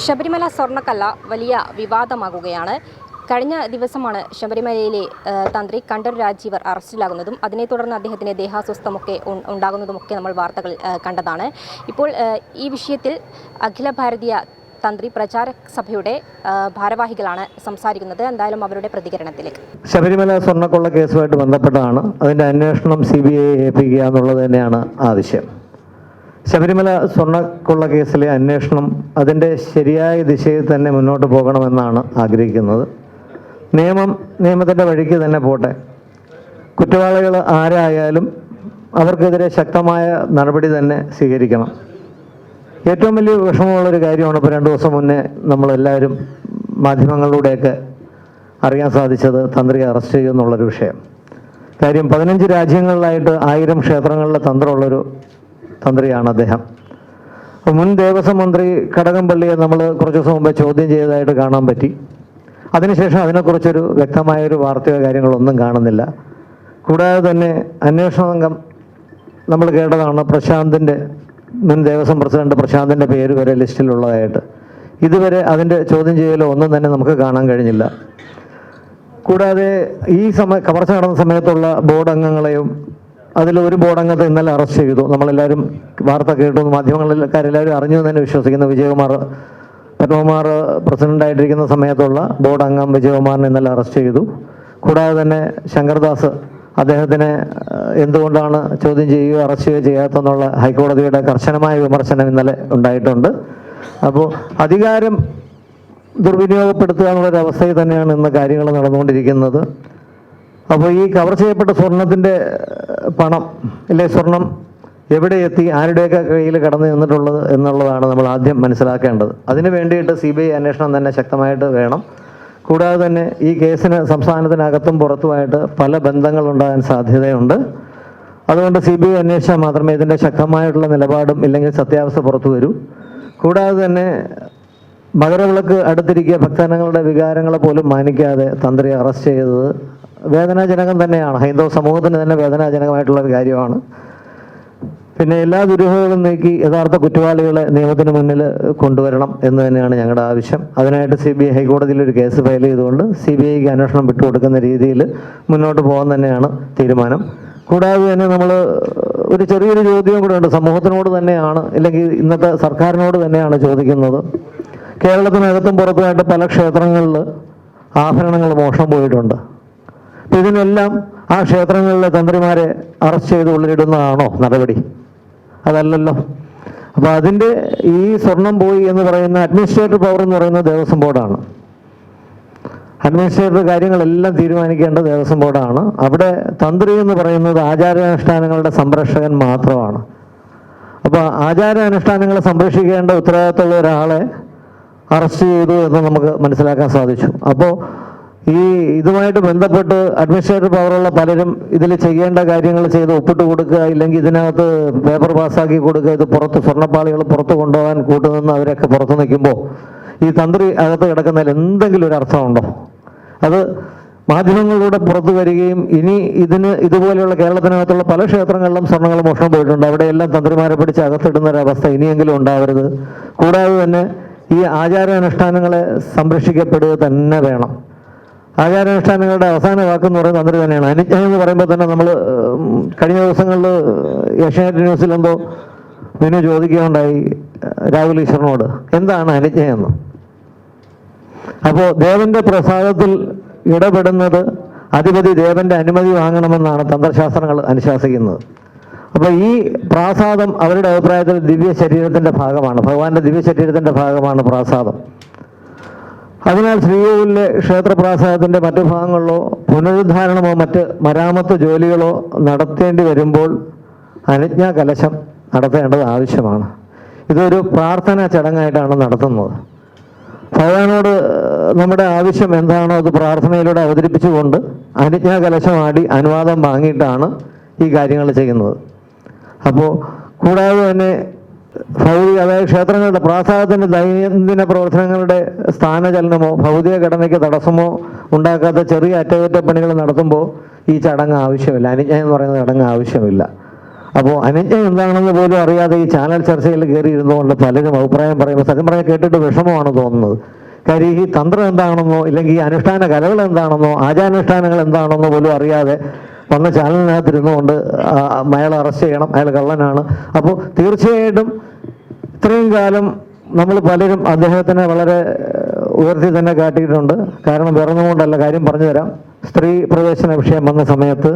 ശബരിമല സ്വർണ്ണക്കല്ല വലിയ വിവാദമാകുകയാണ്. കഴിഞ്ഞ ദിവസമാണ് ശബരിമലയിലെ തന്ത്രി കണ്ഠർ രാജീവർ അറസ്റ്റിലാകുന്നതും അതിനെ തുടർന്ന് അദ്ദേഹത്തിന് ദേഹാസ്വസ്ഥമൊക്കെ ഉണ്ടാകുന്നതുമൊക്കെ നമ്മൾ വാർത്തകളിൽ കണ്ടതാണ്. ഇപ്പോൾ ഈ വിഷയത്തിൽ അഖില ഭാരതീയ തന്ത്രി പ്രചാരക സഭയുടെ ഭാരവാഹികളാണ് സംസാരിക്കുന്നത്. എന്തായാലും അവരുടെ പ്രതികരണത്തിലേക്ക്. ശബരിമല സ്വർണ്ണക്കൊള്ള കേസുമായിട്ട് ബന്ധപ്പെട്ടാണ് അതിൻ്റെ അന്വേഷണം CBI ഏൽപ്പിക്കുക എന്നുള്ളത് തന്നെയാണ് ആവശ്യം. ശബരിമല സ്വർണ്ണക്കൊള്ള കേസിലെ അന്വേഷണം അതിൻ്റെ ശരിയായ ദിശയിൽ തന്നെ മുന്നോട്ട് പോകണമെന്നാണ് ആഗ്രഹിക്കുന്നത്. നിയമത്തിൻ്റെ വഴിക്ക് തന്നെ പോട്ടെ. കുറ്റവാളികൾ ആരായാലും അവർക്കെതിരെ ശക്തമായ നടപടി തന്നെ സ്വീകരിക്കണം. ഏറ്റവും വലിയ വിഷമമുള്ളൊരു കാര്യമാണ് ഇപ്പോൾ 2 ദിവസം മുന്നേ നമ്മളെല്ലാവരും മാധ്യമങ്ങളിലൂടെയൊക്കെ അറിയാൻ സാധിച്ചത് തന്ത്രി അറസ്റ്റ് ചെയ്യുമെന്നുള്ളൊരു വിഷയം. കാര്യം 15 രാജ്യങ്ങളിലായിട്ട് 1000 ക്ഷേത്രങ്ങളിലെ തന്ത്രമുള്ളൊരു തന്ത്രിയാണ് അദ്ദേഹം. മുൻ ദേവസ്വം മന്ത്രി കടകംപള്ളിയെ നമ്മൾ കുറച്ച് ദിവസം മുമ്പേ ചോദ്യം ചെയ്തതായിട്ട് കാണാൻ പറ്റി. അതിനുശേഷം അതിനെക്കുറിച്ചൊരു വ്യക്തമായൊരു വാർത്തയോ കാര്യങ്ങളൊന്നും കാണുന്നില്ല. കൂടാതെ തന്നെ അന്വേഷണ സംഘം നമ്മൾ കേട്ടതാണ് മുൻ ദേവസ്വം പ്രസിഡന്റ് പ്രശാന്തിൻ്റെ പേര് വരെ ലിസ്റ്റിലുള്ളതായിട്ട്. ഇതുവരെ അതിൻ്റെ ചോദ്യം ചെയ്യലോ ഒന്നും തന്നെ നമുക്ക് കാണാൻ കഴിഞ്ഞില്ല. കൂടാതെ ഈ കവർച്ച നടന്ന സമയത്തുള്ള ബോർഡ് അംഗങ്ങളെയും അതിലൊരു ബോർഡ് അംഗത്തെ ഇന്നലെ അറസ്റ്റ് ചെയ്തു. നമ്മളെല്ലാവരും വാർത്ത കേട്ടു, മാധ്യമങ്ങളിൽക്കാരെല്ലാവരും അറിഞ്ഞു തന്നെ വിശ്വസിക്കുന്ന പത്മകുമാർ പ്രസിഡൻ്റായിട്ടിരിക്കുന്ന സമയത്തുള്ള ബോർഡ് അംഗം വിജയകുമാറിനെ ഇന്നലെ അറസ്റ്റ് ചെയ്തു. കൂടാതെ തന്നെ ശങ്കർദാസ് അദ്ദേഹത്തിനെ എന്തുകൊണ്ടാണ് ചോദ്യം ചെയ്യുകയോ അറസ്റ്റ് ചെയ്യുകയോ ചെയ്യാത്തെന്നുള്ള ഹൈക്കോടതിയുടെ കർശനമായ വിമർശനം ഇന്നലെ ഉണ്ടായിട്ടുണ്ട്. അപ്പോൾ അധികാരം ദുർവിനിയോഗപ്പെടുത്തുക എന്നുള്ളൊരവസ്ഥയിൽ തന്നെയാണ് ഇന്ന് കാര്യങ്ങൾ നടന്നുകൊണ്ടിരിക്കുന്നത്. അപ്പോൾ ഈ കവർ ചെയ്യപ്പെട്ട സ്വർണത്തിൻ്റെ പണം സ്വർണം എവിടെ എത്തി, ആരുടെയൊക്കെ കയ്യിൽ കടന്നു നിന്നിട്ടുള്ളത് എന്നുള്ളതാണ് നമ്മൾ ആദ്യം മനസ്സിലാക്കേണ്ടത്. അതിനു വേണ്ടിയിട്ട് CBI അന്വേഷണം തന്നെ ശക്തമായിട്ട് വേണം. കൂടാതെ തന്നെ ഈ കേസിന് സംസ്ഥാനത്തിനകത്തും പുറത്തുമായിട്ട് പല ബന്ധങ്ങളുണ്ടാകാൻ സാധ്യതയുണ്ട്. അതുകൊണ്ട് CBI അന്വേഷിച്ചാൽ മാത്രമേ ഇതിൻ്റെ ശക്തമായിട്ടുള്ള നിലപാടും ഇല്ലെങ്കിൽ സത്യാവസ്ഥ പുറത്തു വരൂ. കൂടാതെ തന്നെ മകരവിളക്ക് അടുത്തിരിക്കുക ഭക്തജനങ്ങളുടെ വികാരങ്ങളെ പോലും മാനിക്കാതെ തന്ത്രി അറസ്റ്റ് ചെയ്തത് വേദനാജനകം തന്നെയാണ്. ഹൈന്ദവ സമൂഹത്തിന് തന്നെ വേദനാജനകമായിട്ടുള്ളൊരു കാര്യമാണ്. പിന്നെ എല്ലാ ദുരൂഹതകളും നീക്കി യഥാർത്ഥ കുറ്റവാളികളെ നിയമത്തിന് മുന്നിൽ കൊണ്ടുവരണം എന്ന് തന്നെയാണ് ഞങ്ങളുടെ ആവശ്യം. അതിനായിട്ട് CBI ഹൈക്കോടതിയിൽ ഒരു കേസ് ഫയൽ ചെയ്തുകൊണ്ട് CBIക്ക് അന്വേഷണം വിട്ടുകൊടുക്കുന്ന രീതിയിൽ മുന്നോട്ട് പോകാൻ തന്നെയാണ് തീരുമാനം. കൂടാതെ തന്നെ നമ്മൾ ഒരു ചെറിയൊരു ചോദ്യം കൂടെ ഉണ്ട്, സമൂഹത്തിനോട് തന്നെയാണ്, ഇല്ലെങ്കിൽ ഇന്നത്തെ സർക്കാരിനോട് തന്നെയാണ് ചോദിക്കുന്നത്. കേരളത്തിനകത്തും പുറത്തുമായിട്ട് പല ക്ഷേത്രങ്ങളിൽ ആഭരണങ്ങൾ മോഷണം പോയിട്ടുണ്ട്. ഇതിനെല്ലാം ആ ക്ഷേത്രങ്ങളിലെ തന്ത്രിമാരെ അറസ്റ്റ് ചെയ്ത് ഉള്ളിലിടുന്നതാണോ നടപടി? അതല്ലല്ലോ. അപ്പോൾ അതിൻ്റെ ഈ സ്വർണം പോയി എന്ന് പറയുന്ന അഡ്മിനിസ്ട്രേറ്റീവ് പവർ എന്ന് പറയുന്നത് ദേവസ്വം ബോർഡാണ്. അഡ്മിനിസ്ട്രേറ്റീവ് കാര്യങ്ങളെല്ലാം തീരുമാനിക്കേണ്ട ദേവസ്വം ബോർഡാണ്. അവിടെ തന്ത്രി എന്ന് പറയുന്നത് ആചാരാനുഷ്ഠാനങ്ങളുടെ സംരക്ഷകൻ മാത്രമാണ്. അപ്പോൾ ആചാരാനുഷ്ഠാനങ്ങളെ സംരക്ഷിക്കേണ്ട ഉത്തരവാദിത്തമുള്ള ഒരാളെ അറസ്റ്റ് ചെയ്തു എന്ന് നമുക്ക് മനസ്സിലാക്കാൻ സാധിച്ചു. അപ്പോൾ ഇതുമായിട്ട് ബന്ധപ്പെട്ട് അഡ്മിനിസ്ട്രേറ്റീവ് പവറുള്ള പലരും ഇതിൽ ചെയ്യേണ്ട കാര്യങ്ങൾ ചെയ്ത് ഒപ്പിട്ട് കൊടുക്കുക, ഇല്ലെങ്കിൽ ഇതിനകത്ത് പേപ്പർ പാസ്സാക്കി കൊടുക്കുക, ഇത് പുറത്ത് സ്വർണ്ണപ്പാളികൾ പുറത്ത് കൊണ്ടുപോകാൻ കൂട്ടുനിന്ന് അവരൊക്കെ പുറത്ത് നിൽക്കുമ്പോൾ ഈ തന്ത്രി അകത്ത് കിടക്കുന്നതിൽ എന്തെങ്കിലും ഒരു അർത്ഥമുണ്ടോ? അത് മാധ്യമങ്ങളിലൂടെ പുറത്തു വരികയും ഇനി ഇതുപോലെയുള്ള കേരളത്തിനകത്തുള്ള പല ക്ഷേത്രങ്ങളിലും സ്വർണ്ണങ്ങൾ മോഷണം പോയിട്ടുണ്ട്. അവിടെയെല്ലാം തന്ത്രിമാരെ പിടിച്ച് അകത്തിടുന്ന ഒരവസ്ഥ ഇനിയെങ്കിലും ഉണ്ടാവരുത്. കൂടാതെ തന്നെ ഈ ആചാരാനുഷ്ഠാനങ്ങളെ സംരക്ഷിക്കപ്പെടുക തന്നെ വേണം. ആചാരാനുഷ്ഠാനങ്ങളുടെ അവസാന വാക്കെന്ന് പറയുന്നത് തന്ത്രി തന്നെയാണ്. അനുജ്ഞ എന്ന് പറയുമ്പോൾ തന്നെ നമ്മൾ കഴിഞ്ഞ ദിവസങ്ങളിൽ ഏഷ്യാനെറ്റ് ന്യൂസിലെന്തോ വിനു ചോദിക്കുകയുണ്ടായി രാഹുൽ ഈശ്വറിനോട്, എന്താണ് അനുജ്ഞയെന്ന്. അപ്പോൾ ദേവന്റെ പ്രസാദത്തിൽ ഇടപെടുന്നത് അധിപതി ദേവന്റെ അനുമതി വാങ്ങണമെന്നാണ് തന്ത്രശാസ്ത്രങ്ങൾ അനുശാസിക്കുന്നത്. അപ്പോൾ ഈ പ്രാസാദം അവരുടെ അഭിപ്രായത്തിൽ ദിവ്യ ശരീരത്തിൻ്റെ ഭാഗമാണ്, ഭഗവാന്റെ ദിവ്യ ശരീരത്തിൻ്റെ ഭാഗമാണ് പ്രാസാദം. അതിനാൽ ശ്രീകോവിലിലെ ക്ഷേത്രപ്രാസാദത്തിൻ്റെ മറ്റു ഭാഗങ്ങളിലോ പുനരുദ്ധാരണമോ മറ്റ് മരാമത്ത് ജോലികളോ നടത്തേണ്ടി വരുമ്പോൾ അനുജ്ഞാ കലശം നടത്തേണ്ടത് ആവശ്യമാണ്. ഇതൊരു പ്രാർത്ഥനാ ചടങ്ങായിട്ടാണ് നടത്തുന്നത്. ഭഗവാനോട് നമ്മുടെ ആവശ്യം എന്താണോ അത് പ്രാർത്ഥനയിലൂടെ അവതരിപ്പിച്ചുകൊണ്ട് അനുജ്ഞാ കലശമാടി അനുവാദം വാങ്ങിയിട്ടാണ് ഈ കാര്യങ്ങൾ ചെയ്യുന്നത്. അപ്പോൾ കൂടാതെ തന്നെ അതായത് ക്ഷേത്രങ്ങളുടെ പ്രാസാദത്തിൻ്റെ ദൈനംദിന പ്രവർത്തനങ്ങളുടെ സ്ഥാനചലനമോ ഭൗതിക ഘടനയ്ക്ക് തടസ്സമോ ഉണ്ടാക്കാത്ത ചെറിയ അറ്റകുറ്റപ്പണികൾ നടത്തുമ്പോൾ ഈ ചടങ്ങ് ആവശ്യമില്ല, അനുജ്ഞ എന്ന് പറയുന്ന ചടങ്ങ് ആവശ്യമില്ല. അപ്പോൾ അനുജ്ഞ എന്താണെന്ന് പോലും അറിയാതെ ഈ ചാനൽ ചർച്ചയിൽ കയറി ഇരുന്നുകൊണ്ട് പലരും അഭിപ്രായം പറയുമ്പോൾ സത്യം പറഞ്ഞാൽ കേട്ടിട്ട് വിഷമമാണ് തോന്നുന്നത്. കാര്യം ഈ തന്ത്രം എന്താണെന്നോ ഇല്ലെങ്കിൽ ഈ അനുഷ്ഠാന കലകൾ എന്താണെന്നോ ആചാരാനുഷ്ഠാനങ്ങൾ എന്താണെന്നോ പോലും അറിയാതെ വന്ന ചാനലിനകത്തിരുന്നുകൊണ്ട് അയാളെ അറസ്റ്റ് ചെയ്യണം, അയാൾ കള്ളനാണ്. അപ്പോൾ തീർച്ചയായിട്ടും ഇത്രയും കാലം നമ്മൾ പലരും അദ്ദേഹത്തിനെ വളരെ ഉയർത്തി തന്നെ കാട്ടിയിട്ടുണ്ട്. കാരണം വേറൊന്നുകൊണ്ടല്ല, കാര്യം പറഞ്ഞു തരാം. സ്ത്രീ പ്രവേശന വിഷയം വന്ന സമയത്ത്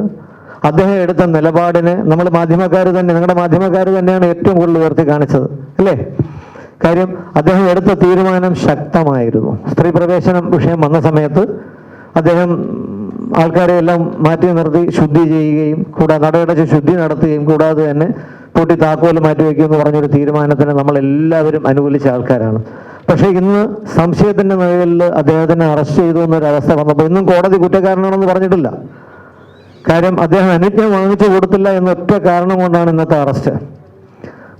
അദ്ദേഹം എടുത്ത നിലപാടിനെ നമ്മൾ മാധ്യമക്കാർ തന്നെ, നിങ്ങളുടെ മാധ്യമക്കാർ തന്നെയാണ് ഏറ്റവും കൂടുതൽ ഉയർത്തി കാണിച്ചത്, അല്ലേ? കാര്യം അദ്ദേഹം എടുത്ത തീരുമാനം ശക്തമായിരുന്നു. സ്ത്രീ പ്രവേശനം വിഷയം വന്ന സമയത്ത് അദ്ദേഹം ആൾക്കാരെ എല്ലാം മാറ്റി നിർത്തി ശുദ്ധി ചെയ്യുകയും കൂടാതെ നടയടച്ച് ശുദ്ധി നടത്തുകയും കൂടാതെ തന്നെ പൂട്ടി താക്കോല് മാറ്റിവെക്കുമെന്ന് പറഞ്ഞൊരു തീരുമാനത്തിന് നമ്മളെല്ലാവരും അനുകൂലിച്ച ആൾക്കാരാണ്. പക്ഷേ ഇന്ന് സംശയത്തിൻ്റെ നിഴലിൽ അദ്ദേഹത്തിനെ അറസ്റ്റ് ചെയ്തു എന്നൊരവസ്ഥ വന്നപ്പോൾ ഇന്നും കോടതി കുറ്റക്കാരനാണെന്ന് പറഞ്ഞിട്ടില്ല. കാര്യം അദ്ദേഹം അനുജ്ഞ വാങ്ങിച്ചു കൊടുത്തില്ല എന്നൊറ്റ കാരണം കൊണ്ടാണ് ഇന്നത്തെ അറസ്റ്റ്.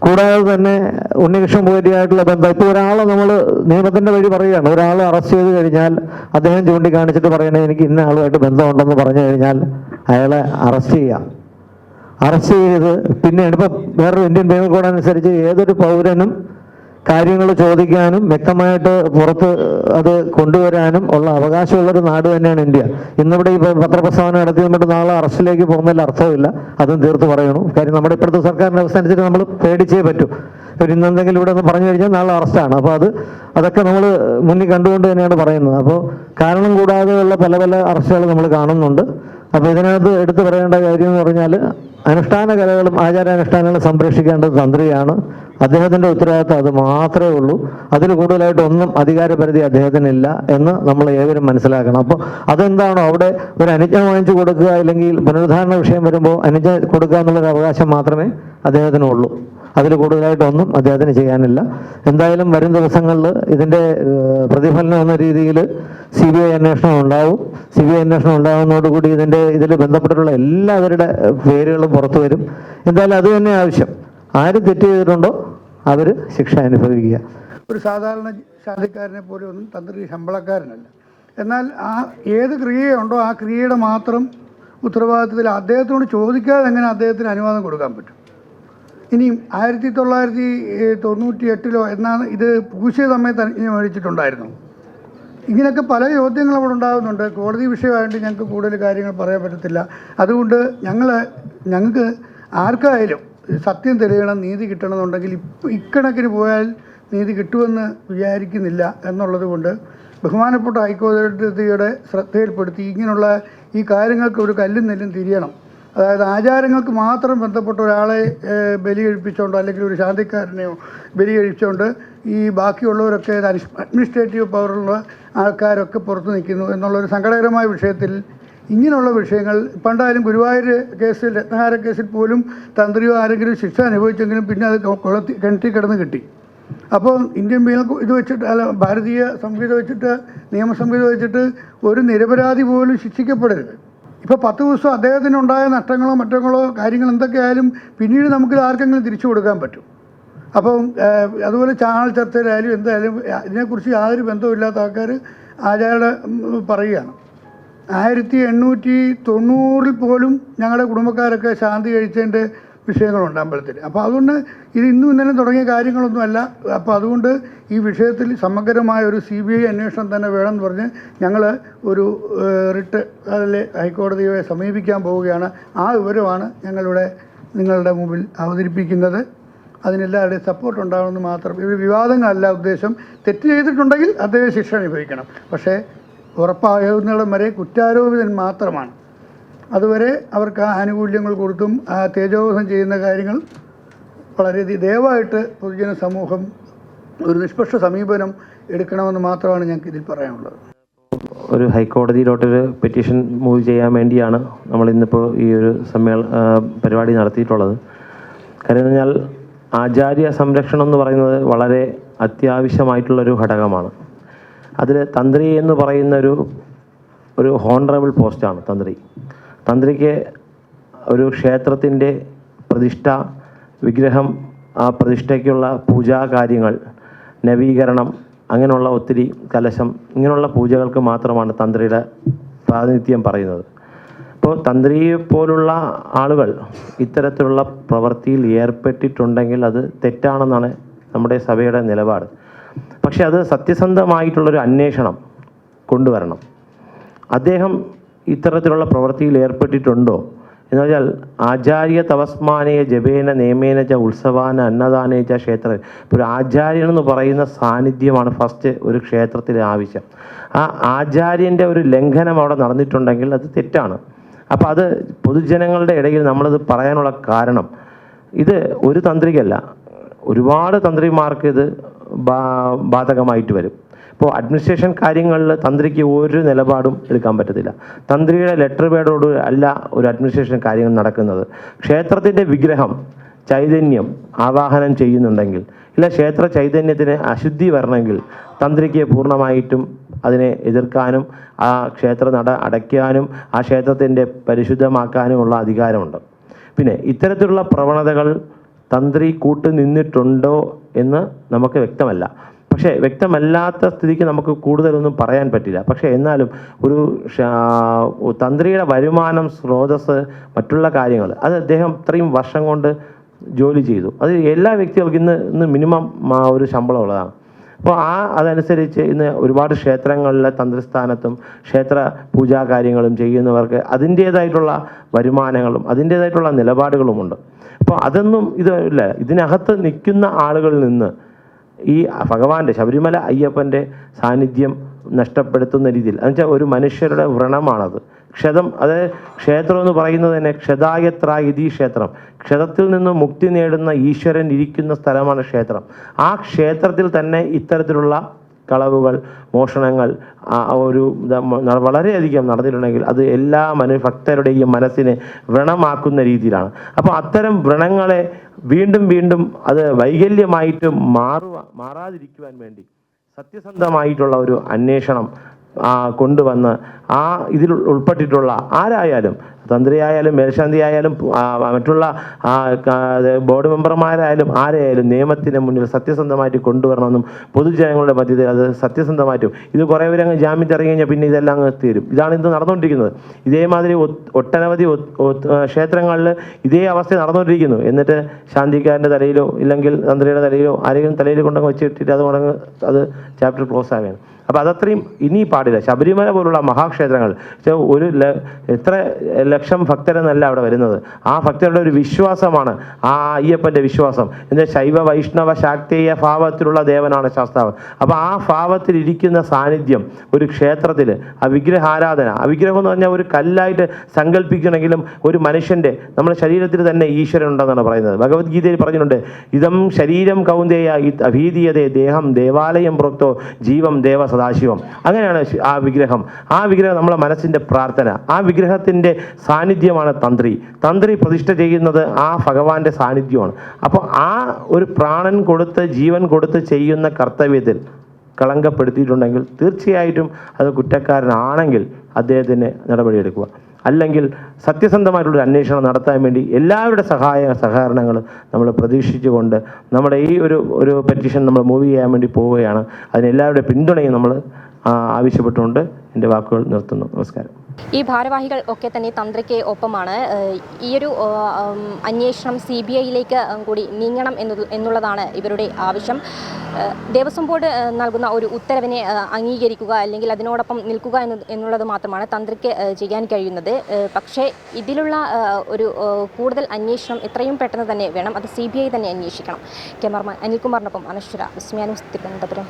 കൂടാതെ തന്നെ ഉണ്ണികൃഷ്ണൻ പോറ്റിയായിട്ടുള്ള ബന്ധം, ഇപ്പോൾ ഒരാളെ നമ്മൾ നിയമത്തിൻ്റെ വഴി പറയുകയാണ്, ഒരാളെ അറസ്റ്റ് ചെയ്ത് കഴിഞ്ഞാൽ അദ്ദേഹം ചൂണ്ടിക്കാണിച്ചിട്ട് പറയണേ എനിക്ക് ഇന്ന ആളുമായിട്ട് ബന്ധമുണ്ടെന്ന് പറഞ്ഞു കഴിഞ്ഞാൽ അയാളെ അറസ്റ്റ് ചെയ്യാം. അറസ്റ്റ് ചെയ്ത് പിന്നെയാണ് ഇപ്പം വേറൊരു ഇന്ത്യൻ പീനൽ കോഡ് അനുസരിച്ച് ഏതൊരു പൗരനും കാര്യങ്ങൾ ചോദിക്കാനും വ്യക്തമായിട്ട് പുറത്ത് അത് കൊണ്ടുവരാനും ഉള്ള അവകാശമുള്ളൊരു നാട് തന്നെയാണ് ഇന്ത്യ. ഇന്നിവിടെ ഈ പത്രപ്രസ്താവന നടത്തി എന്നിട്ട് നാളെ അറസ്റ്റിലേക്ക് പോകുന്നതിൽ അർത്ഥമില്ല, അതും തീർത്ത് പറയണം. കാര്യം നമ്മുടെ ഇപ്പോഴത്തെ സർക്കാരിൻ്റെ അവസ്ഥ അനുസരിച്ച് നമ്മൾ പേടിച്ചേ പറ്റൂ. ഇന്നെന്തെങ്കിലും ഇവിടെ ഒന്ന് പറഞ്ഞു കഴിഞ്ഞാൽ നാളെ അറസ്റ്റാണ്. അപ്പോൾ അതൊക്കെ നമ്മൾ മുന്നിൽ കണ്ടുകൊണ്ട് തന്നെയാണ് പറയുന്നത്. അപ്പോൾ കാരണം കൂടാതെയുള്ള പല പല അറസ്റ്റുകൾ നമ്മൾ കാണുന്നുണ്ട്. അപ്പോൾ ഇതിനകത്ത് എടുത്തു പറയേണ്ട കാര്യം എന്ന് പറഞ്ഞാൽ അനുഷ്ഠാന കലകളും ആചാരാനുഷ്ഠാനങ്ങളും സംരക്ഷിക്കേണ്ടത് തന്ത്രിയാണ്. അദ്ദേഹത്തിൻ്റെ ഉത്തരവാദിത്വം അത് മാത്രമേ ഉള്ളൂ. അതിൽ കൂടുതലായിട്ട് ഒന്നും അധികാരപരിധി അദ്ദേഹത്തിനില്ല എന്ന് നമ്മൾ ഏവരും മനസ്സിലാക്കണം. അപ്പോൾ അതെന്താണോ അവിടെ ഒരു അനുജ്ഞ വാങ്ങിച്ചു കൊടുക്കുക, അല്ലെങ്കിൽ പുനരുദ്ധാരണ വിഷയം വരുമ്പോൾ അനുജ്ഞ കൊടുക്കുക എന്നുള്ളൊരു അവകാശം മാത്രമേ അദ്ദേഹത്തിനുള്ളൂ. അതിൽ കൂടുതലായിട്ടൊന്നും അദ്ദേഹത്തിന് ചെയ്യാനില്ല. എന്തായാലും വരും ദിവസങ്ങളിൽ ഇതിൻ്റെ പ്രതിഫലനം എന്ന രീതിയിൽ CBI അന്വേഷണം ഉണ്ടാവും. CBI അന്വേഷണം ഉണ്ടാകുന്നതോടുകൂടി ഇതിൽ ബന്ധപ്പെട്ടിട്ടുള്ള എല്ലാവരുടെ പേരുകളും പുറത്തു വരും. എന്തായാലും അത് തന്നെ ആവശ്യം. ആര് തെറ്റ് ചെയ്തിട്ടുണ്ടോ അവർ ശിക്ഷ അനുഭവിക്കുക. ഒരു സാധാരണ ശാന്തിക്കാരനെ പോലെ ഒന്നും തന്ത്രി ശമ്പളക്കാരനല്ല. എന്നാൽ ഏത് ക്രിയയുണ്ടോ ആ ക്രിയയുടെ മാത്രം ഉത്തരവാദിത്തത്തിൽ അദ്ദേഹത്തോട് ചോദിക്കാതെ എങ്ങനെ അദ്ദേഹത്തിന് അനുവാദം കൊടുക്കാൻ പറ്റും? ഇനിയും 1998 എന്നാണ് ഇത് പൂശിയ സമയത്ത് അനുജ്ഞ മേടിച്ചിട്ടുണ്ടായിരുന്നു. ഇങ്ങനെയൊക്കെ പല ചോദ്യങ്ങളും അവിടെ ഉണ്ടാകുന്നുണ്ട്. കോടതി വിഷയമായിട്ട് ഞങ്ങൾക്ക് കൂടുതൽ കാര്യങ്ങൾ പറയാൻ പറ്റത്തില്ല. അതുകൊണ്ട് ഞങ്ങൾക്ക് ആർക്കായാലും സത്യം തെളിയണം, നീതി കിട്ടണമെന്നുണ്ടെങ്കിൽ ഇക്കണക്കിന് പോയാൽ നീതി കിട്ടുമെന്ന് വിചാരിക്കുന്നില്ല എന്നുള്ളത് കൊണ്ട് ബഹുമാനപ്പെട്ട ഹൈക്കോടതിയുടെ ശ്രദ്ധയിൽപ്പെടുത്തി ഇങ്ങനെയുള്ള ഈ കാര്യങ്ങൾക്ക് ഒരു കല്ലും നെല്ലും തിരിയണം. അതായത് ആചാരങ്ങൾക്ക് മാത്രം ബന്ധപ്പെട്ട ഒരാളെ ബലി കഴിപ്പിച്ചുകൊണ്ടോ അല്ലെങ്കിൽ ഒരു ശാന്തിക്കാരനെയോ ബലി കഴിച്ചുകൊണ്ട് ഈ ബാക്കിയുള്ളവരൊക്കെ അഡ്മിനിസ്ട്രേറ്റീവ് പവറുള്ള ആൾക്കാരൊക്കെ പുറത്ത് നിൽക്കുന്നു എന്നുള്ളൊരു സങ്കടകരമായ വിഷയത്തിൽ ഇങ്ങനെയുള്ള വിഷയങ്ങൾ പണ്ടായാലും ഗുരുവായൂർ കേസിൽ, രത്നഹാര കേസിൽ പോലും തന്ത്രിയോ ആരെങ്കിലും ശിക്ഷ അനുഭവിച്ചെങ്കിലും പിന്നെ അത് കിണറ്റിൽ കിടന്ന് കിട്ടി. അപ്പോൾ ഇന്ത്യൻ പീനൽ ഇത് വെച്ചിട്ട് ഭാരതീയ സംഹിത വെച്ചിട്ട്, നിയമസംഹിത വെച്ചിട്ട് ഒരു നിരപരാധി പോലും ശിക്ഷിക്കപ്പെടരുത്. ഇപ്പോൾ 10 ദിവസം അദ്ദേഹത്തിനുണ്ടായ നഷ്ടങ്ങളോ മറ്റങ്ങളോ കാര്യങ്ങൾ എന്തൊക്കെയായാലും പിന്നീട് നമുക്ക് ആർക്കെങ്കിലും തിരിച്ചു കൊടുക്കാൻ പറ്റും. അപ്പം അതുപോലെ ചാനൽ ചർച്ചയിലായാലും എന്തായാലും ഇതിനെക്കുറിച്ച് യാതൊരു ബന്ധവുമില്ലാത്ത ആൾക്കാർ ആചാര പറയുകയാണ്. 1890 പോലും ഞങ്ങളുടെ കുടുംബക്കാരൊക്കെ ശാന്തി കഴിച്ചതിൻ്റെ വിഷയങ്ങളുണ്ട് അമ്പലത്തിൽ. അപ്പോൾ അതുകൊണ്ട് ഇത് ഇന്നും ഇന്നലെ തുടങ്ങിയ കാര്യങ്ങളൊന്നുമല്ല. അപ്പോൾ അതുകൊണ്ട് ഈ വിഷയത്തിൽ സമഗ്രമായ ഒരു CBI അന്വേഷണം തന്നെ വേണമെന്ന് പറഞ്ഞ് ഞങ്ങൾ ഒരു റിട്ട് അതിൽ ഹൈക്കോടതിയെ സമീപിക്കാൻ പോവുകയാണ്. ആ വിവരമാണ് ഞങ്ങളിവിടെ നിങ്ങളുടെ മുമ്പിൽ അവതരിപ്പിക്കുന്നത്. അതിനെല്ലാവരുടെയും സപ്പോർട്ട് ഉണ്ടാകുമെന്ന് മാത്രം. ഇത് വിവാദങ്ങളല്ല ഉദ്ദേശം. തെറ്റ് ചെയ്തിട്ടുണ്ടെങ്കിൽ അദ്ദേഹം ശിക്ഷ അനുഭവിക്കണം. പക്ഷേ ഉറപ്പാകുന്നിടം വരെ കുറ്റാരോപിതൻ മാത്രമാണ്. അതുവരെ അവർക്ക് ആ ആനുകൂല്യങ്ങൾ കൊടുത്തും ആ തേജോവധം ചെയ്യുന്ന കാര്യങ്ങൾ വളരെ ദയവായിട്ട് പൊതുജന സമൂഹം ഒരു നിഷ്പക്ഷ സമീപനം എടുക്കണമെന്ന് മാത്രമാണ് ഞങ്ങൾക്ക് ഇതിൽ പറയാനുള്ളത്. ഒരു ഹൈക്കോടതിയിലോട്ടൊരു പെറ്റീഷൻ മൂവ് ചെയ്യാൻ വേണ്ടിയാണ് നമ്മൾ ഇന്നിപ്പോൾ ഈ ഒരു പരിപാടി നടത്തിയിട്ടുള്ളത്. കാര്യം എന്ന് പറഞ്ഞാൽ ആചാര്യ സംരക്ഷണം എന്ന് പറയുന്നത് വളരെ അത്യാവശ്യമായിട്ടുള്ളൊരു ഘടകമാണ്. അതിൽ തന്ത്രി എന്ന് പറയുന്ന ഒരു ഹോണറബിൾ പോസ്റ്റാണ് തന്ത്രിക്ക് ഒരു ക്ഷേത്രത്തിൻ്റെ പ്രതിഷ്ഠ, വിഗ്രഹം, ആ പ്രതിഷ്ഠയ്ക്കുള്ള പൂജാകാര്യങ്ങൾ, നവീകരണം, അങ്ങനെയുള്ള ഒത്തിരി കലശം, ഇങ്ങനെയുള്ള പൂജകൾക്ക് മാത്രമാണ് തന്ത്രിയുടെ പ്രാതിനിധ്യം പറയുന്നത്. ഇപ്പോൾ തന്ത്രിയെ പോലുള്ള ആളുകൾ ഇത്തരത്തിലുള്ള പ്രവൃത്തിയിൽ ഏർപ്പെട്ടിട്ടുണ്ടെങ്കിൽ അത് തെറ്റാണെന്നാണ് നമ്മുടെ സഭയുടെ നിലപാട്. പക്ഷേ അത് സത്യസന്ധമായിട്ടുള്ളൊരു അന്വേഷണം കൊണ്ടുവരണം. അദ്ദേഹം ഇത്തരത്തിലുള്ള പ്രവൃത്തിയിൽ ഏർപ്പെട്ടിട്ടുണ്ടോ എന്ന് വെച്ചാൽ ആചാര്യ തപസ്മാനയ ജപേന നിയമേന ച ഉത്സവാന അന്നദാനേ ച ക്ഷേത്ര. ഇപ്പോൾ ഒരു ആചാര്യൻ എന്ന് പറയുന്ന സാന്നിധ്യമാണ് ഫസ്റ്റ് ഒരു ക്ഷേത്രത്തിലെ ആവശ്യം. ആ ആചാര്യൻ്റെ ഒരു ലംഘനം അവിടെ നടന്നിട്ടുണ്ടെങ്കിൽ അത് തെറ്റാണ്. അപ്പോൾ അത് പൊതുജനങ്ങളുടെ ഇടയിൽ നമ്മളത് പറയാനുള്ള കാരണം ഇത് ഒരു തന്ത്രിക്കല്ല, ഒരുപാട് തന്ത്രിമാർക്ക് ഇത് ബാധകമായിട്ട് വരും. ഇപ്പോൾ അഡ്മിനിസ്ട്രേഷൻ കാര്യങ്ങളിൽ തന്ത്രിക്ക് ഒരു നിലപാടും എടുക്കാൻ പറ്റത്തില്ല. തന്ത്രിയുടെ ലെറ്റർ പേഡോട് അല്ല ഒരു അഡ്മിനിസ്ട്രേഷൻ കാര്യങ്ങൾ നടക്കുന്നത്. ക്ഷേത്രത്തിൻ്റെ വിഗ്രഹം ചൈതന്യം ആവാഹനം ചെയ്യുന്നുണ്ടെങ്കിൽ ഇല്ല ക്ഷേത്ര ചൈതന്യത്തിന് അശുദ്ധി വരണമെങ്കിൽ തന്ത്രിക്ക് പൂർണ്ണമായിട്ടും അതിനെ എതിർക്കാനും ആ ക്ഷേത്ര നട അടയ്ക്കാനും ആ ക്ഷേത്രത്തിൻ്റെ പരിശുദ്ധമാക്കാനുമുള്ള അധികാരമുണ്ട്. പിന്നെ ഇത്തരത്തിലുള്ള പ്രവണതകൾ തന്ത്രി കൂട്ടുനിന്നിട്ടുണ്ടോ എന്ന് നമുക്ക് വ്യക്തമല്ല. പക്ഷേ വ്യക്തമല്ലാത്ത സ്ഥിതിക്ക് നമുക്ക് കൂടുതലൊന്നും പറയാൻ പറ്റില്ല. പക്ഷേ എന്നാലും ഒരു തന്ത്രിയുടെ വരുമാനം, സ്രോതസ്, മറ്റുള്ള കാര്യങ്ങൾ അത് അദ്ദേഹം ഇത്രയും വർഷം കൊണ്ട് ജോലി ചെയ്തു. അത് എല്ലാ വ്യക്തികൾക്കും ഇന്ന് മിനിമം ഒരു ശമ്പളം ഉള്ളതാണ്. അപ്പോൾ അതനുസരിച്ച് ഇന്ന് ഒരുപാട് ക്ഷേത്രങ്ങളിലെ തന്ത്രിസ്ഥാനത്തും ക്ഷേത്ര പൂജാ കാര്യങ്ങളും ചെയ്യുന്നവർക്ക് അതിൻ്റേതായിട്ടുള്ള വരുമാനങ്ങളും അതിൻ്റേതായിട്ടുള്ള നിലപാടുകളുമുണ്ട്. അപ്പോൾ അതൊന്നും ഇല്ല. ഇതിനകത്ത് നിൽക്കുന്ന ആളുകളിൽ നിന്ന് ഈ ഭഗവാന്റെ ശബരിമല അയ്യപ്പൻ്റെ സാന്നിധ്യം നഷ്ടപ്പെടുത്തുന്ന രീതിയിൽ എന്നുവെച്ചാൽ ഒരു മനുഷ്യരുടെ വ്രണമാണത്. ക്ഷതം, അത് ക്ഷേത്രം എന്ന് പറയുന്നത് തന്നെ ക്ഷതായത്ര ഇതി ക്ഷേത്രം. ക്ഷതത്തിൽ നിന്ന് മുക്തി നേടുന്ന ഈശ്വരൻ ഇരിക്കുന്ന സ്ഥലമാണ് ക്ഷേത്രം. ആ ക്ഷേത്രത്തിൽ തന്നെ ഇത്തരത്തിലുള്ള കളവുകൾ, മോഷണങ്ങൾ വളരെയധികം നടന്നിട്ടുണ്ടെങ്കിൽ അത് എല്ലാ ഭക്തരുടെയും മനസ്സിനെ വ്രണമാക്കുന്ന രീതിയിലാണ്. അപ്പോൾ അത്തരം വ്രണങ്ങളെ വീണ്ടും വീണ്ടും അത് വൈകല്യമായിട്ട് മാറാതിരിക്കുവാൻ വേണ്ടി സത്യസന്ധമായിട്ടുള്ള ഒരു അന്വേഷണം കൊണ്ടുവന്ന് ഇതിൽ ഉൾപ്പെട്ടിട്ടുള്ള ആരായാലും, തന്ത്രിയായാലും മേൽശാന്തിയായാലും മറ്റുള്ള ബോർഡ് മെമ്പർമാരായാലും ആരെയായാലും നിയമത്തിന് മുന്നിൽ സത്യസന്ധമായിട്ട് കൊണ്ടുവരണമെന്നും പൊതുജനങ്ങളുടെ മധ്യത്തിൽ അത് സത്യസന്ധമായിട്ടും ഇത് കുറേ പേരങ്ങ് ജാമ്യത്തിൽ ഇറങ്ങി കഴിഞ്ഞാൽ പിന്നെ ഇതെല്ലാം അങ്ങ് തീരും. ഇതാണ് ഇന്ന് നടന്നുകൊണ്ടിരിക്കുന്നത്. ഇതേമാതിരി ഒട്ടനവധി ക്ഷേത്രങ്ങളിൽ ഇതേ അവസ്ഥ നടന്നുകൊണ്ടിരിക്കുന്നു. എന്നിട്ട് ശാന്തിക്കാരൻ്റെ തലയിലോ ഇല്ലെങ്കിൽ തന്ത്രിയുടെ തലയിലോ ആരെങ്കിലും തലയിൽ കൊണ്ടങ്ങ് വെച്ചിട്ടിട്ട് അത് ചാപ്റ്റർ ക്ലോസ് ആവുകയാണ്. അപ്പോൾ അതത്രയും ഇനി പാടില്ല. ശബരിമല പോലുള്ള മഹാക്ഷേത്രങ്ങൾ എത്ര ലക്ഷം ഭക്തരെന്നല്ല അവിടെ വരുന്നത്. ആ ഭക്തരുടെ ഒരു വിശ്വാസമാണ് ആ അയ്യപ്പൻ്റെ വിശ്വാസം. എന്താ ശൈവ വൈഷ്ണവ ശാക്തേയ ഭാവത്തിലുള്ള ദേവനാണ് ശാസ്താവ്. അപ്പോൾ ആ ഭാവത്തിൽ ഇരിക്കുന്ന സാന്നിധ്യം ഒരു ക്ഷേത്രത്തിൽ ആ വിഗ്രഹാരാധന, ആ വിഗ്രഹം എന്ന് പറഞ്ഞാൽ ഒരു കല്ലായിട്ട് സങ്കല്പിക്കണമെങ്കിലും ഒരു മനുഷ്യൻ്റെ നമ്മുടെ ശരീരത്തിൽ തന്നെ ഈശ്വരൻ ഉണ്ടെന്നാണ് പറയുന്നത്. ഭഗവത്ഗീതയിൽ പറഞ്ഞിട്ടുണ്ട്, ഇതം ശരീരം കൗന്ദേയ അഭീതീയതേ ദേഹം ദേവാലയം പുറത്തോ ജീവം ദേവ സദാശിവം. അങ്ങനെയാണ് ആ വിഗ്രഹം നമ്മളെ മനസ്സിൻ്റെ പ്രാർത്ഥന. ആ വിഗ്രഹത്തിൻ്റെ സാന്നിധ്യമാണ് തന്ത്രി പ്രതിഷ്ഠ ചെയ്യുന്നത് ആ ഭഗവാന്റെ സാന്നിധ്യമാണ്. അപ്പോൾ ആ ഒരു പ്രാണൻ കൊടുത്ത് ജീവൻ കൊടുത്ത് ചെയ്യുന്ന കർത്തവ്യത്തിൽ കളങ്കപ്പെടുത്തിയിട്ടുണ്ടെങ്കിൽ തീർച്ചയായിട്ടും അത് കുറ്റക്കാരനാണെങ്കിൽ അദ്ദേഹത്തിന് നടപടിയെടുക്കുക. അല്ലെങ്കിൽ സത്യസന്ധമായിട്ടുള്ളൊരു അന്വേഷണം നടത്താൻ വേണ്ടി എല്ലാവരുടെ സഹകരണങ്ങൾ നമ്മൾ പ്രതീക്ഷിച്ചുകൊണ്ട് നമ്മുടെ ഈ ഒരു പെറ്റീഷൻ നമ്മൾ മൂവ് ചെയ്യാൻ വേണ്ടി പോവുകയാണ്. അതിനെല്ലാവരുടെ പിന്തുണയും നമ്മൾ ആവശ്യപ്പെട്ടുകൊണ്ട് എൻ്റെ വാക്കുകൾ നിർത്തുന്നു. നമസ്കാരം. ഈ ഭാരവാഹികൾ ഒക്കെ തന്നെ തന്ത്രിക്ക് ഒപ്പമാണ്. ഈയൊരു അന്വേഷണം CBIയിലേക്ക് കൂടി നീങ്ങണം എന്നുള്ളതാണ് ഇവരുടെ ആവശ്യം. ദേവസ്വം ബോർഡ് നൽകുന്ന ഒരു ഉത്തരവിനെ അംഗീകരിക്കുക അല്ലെങ്കിൽ അതിനോടൊപ്പം നിൽക്കുക എന്നുള്ളത് മാത്രമാണ് തന്ത്രിക്ക് ചെയ്യാൻ കഴിയുന്നത്. പക്ഷേ ഇതിലുള്ള ഒരു കൂടുതൽ അന്വേഷണം എത്രയും പെട്ടെന്ന് തന്നെ വേണം. അത് CBI തന്നെ അന്വേഷിക്കണം. ക്യാമറമാൻ അനിൽകുമാറിനൊപ്പം അനശ്വര, വിസ്മയ ന്യൂസ്, തിരുവനന്തപുരം.